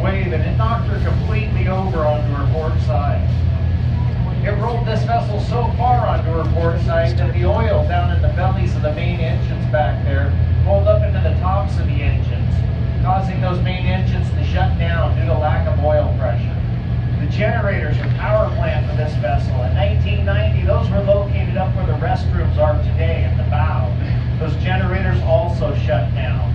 wave, and it knocked her completely over onto her port side. It rolled this vessel so far onto her port side that the oil down in the bellies of the main engines back there rolled up into the tops of the engines, causing those main engines to shut down due to lack of oil pressure. The generators or power plant for this vessel in 1990, those were located up where the restrooms are today in the bow. Those generators also shut down.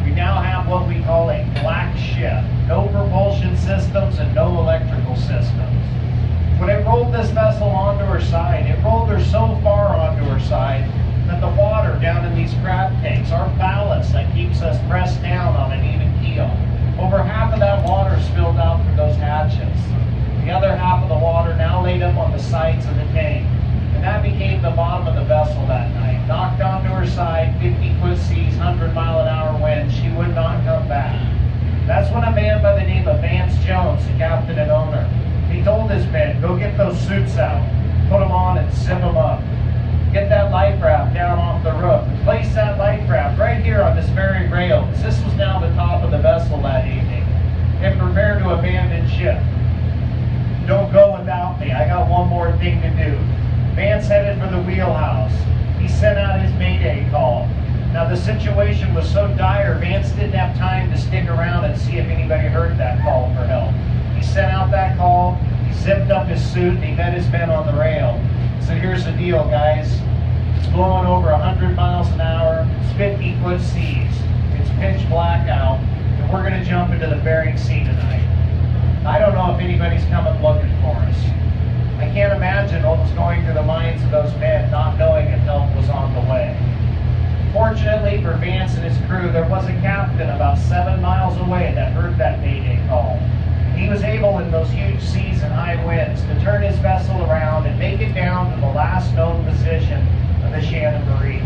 We now have what we call a black ship. No propulsion systems and no electrical systems. When it rolled this vessel onto her side, it rolled her so far onto her side that the water down in these crab tanks, our ballast that keeps us pressed down on an even keel, over half of that water spilled out through those hatches. The other half of the water now laid up on the sides of the tank. And that became the bottom of the vessel that night. Knocked onto her side, 50-foot seas, 100-mile-an-hour winds. She would not come back. That's when a man by the name of Vance Jones, the captain and owner, he told his men, go get those suits out, put them on and zip them up. Get that life raft down off the roof and place that life raft right here on this very rail, because this was now the top of the vessel that evening, and prepare to abandon ship. Don't go without me. I got one more thing to do. Vance headed for the wheelhouse. He sent out his mayday call. Now the situation was so dire, Vance didn't have time to stick around and see if anybody heard that call for help. He sent out that call, he zipped up his suit, and he met his men on the rail. So here's the deal, guys. It's blowing over 100 miles an hour. It's 50-foot seas. It's pitch black out, and we're going to jump into the Bering Sea tonight. I don't know if anybody's coming looking for us. I can't imagine what was going through the minds of those men, not knowing if help was on the way. Fortunately for Vance and his crew, there was a captain about 7 miles away that heard that mayday call. He was able, in those huge seas and high winds, to turn his vessel around and make it down to the last known position of the Shannon Marie.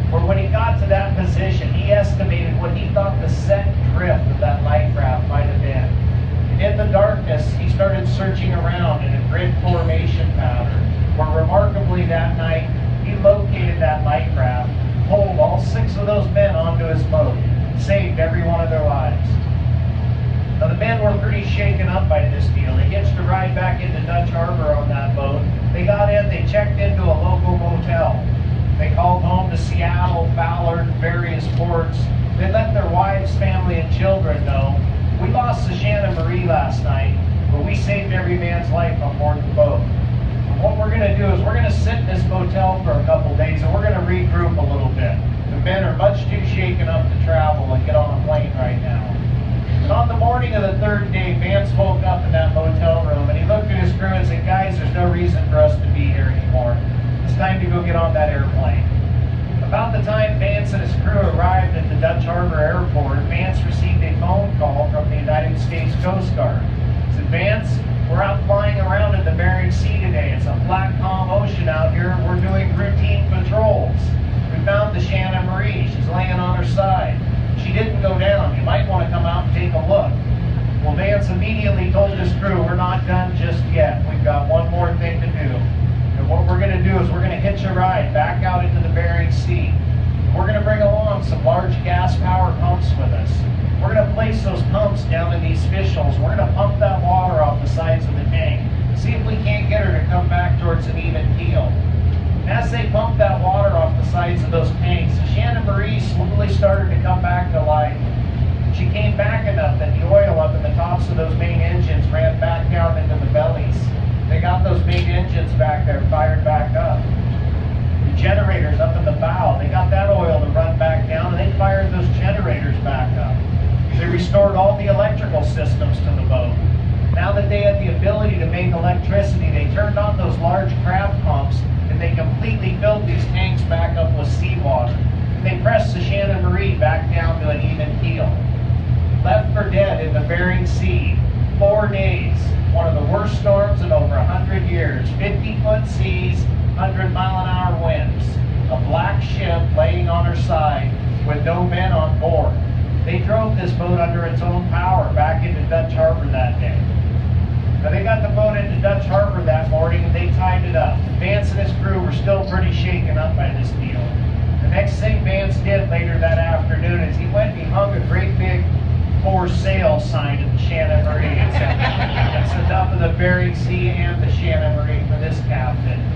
Where when he got to that position, he estimated what he thought the set drift of that life raft might have been. In the darkness, he started searching around in a grid formation pattern, where remarkably that night, he located that life raft, pulled all 6 of those men onto his boat, saved every one of their lives. Now the men were pretty shaken up by this deal. They hitched a ride back into Dutch Harbor on that boat. They got in, they checked into a local motel. They called home to Seattle, Ballard, various ports. They let their wives, family, and children know. We lost the Shannon Marie last night, but we saved every man's life on board the boat. And what we're going to do is we're going to sit in this motel for a couple days and we're going to regroup a little bit. The men are much too shaken up to travel and get on a plane right now. And on the morning of the 3rd day, Vance woke up in that motel room and he looked at his crew and said, guys, there's no reason for us to be here anymore. It's time to go get on that airplane. About the time Vance and his crew arrived at the Dutch Harbor Airport, Vance received a phone call from the United States Coast Guard. He said, Vance, we're out flying around in the Bering Sea today. It's a flat, calm ocean out here, and we're doing routine patrols. We found the Shannon Marie. She's laying on her side. She didn't go down. You might want to come out and take a look. Well, Vance immediately told his crew, we're not done just yet. We've got one more thing to do. And what we're going to do is we're going to hitch a ride back out into the Bering Sea. We're going to bring along some large gas power pumps with us. We're going to place those pumps down in these fish holes. We're going to pump that water off the sides of the tank. See if we can't get her to come back towards an even keel. And as they pump that water off the sides of those tanks, the Shannon Marie slowly started to come back to life. She came back enough that the oil up in the tops of those main engines ran back down into the bellies. They got those main engines back there fired back up. The generators up in the bow, they got that oil to run back down and they fired those generators back up. They restored all the electrical systems to the boat. Now that they had the ability to make electricity, they turned on those large crab pumps and they completely filled these tanks back up with seawater. And they pressed the Shannon Marie back down to an even keel. Left for dead in the Bering Sea, 4 days. One of the worst storms in over 100 years. 50-foot seas, 100-mile-an-hour winds. A black ship laying on her side with no men on board. They drove this boat under its own power back into Dutch Harbor that day. Now they got the boat into Dutch Harbor that morning and they tied it up. Vance and his crew were still pretty shaken up by this deal. The next thing Vance did later that afternoon is he went and he hung a great big for sale sign at the Shannon Bering Sea and the Shannon Marie for this captain.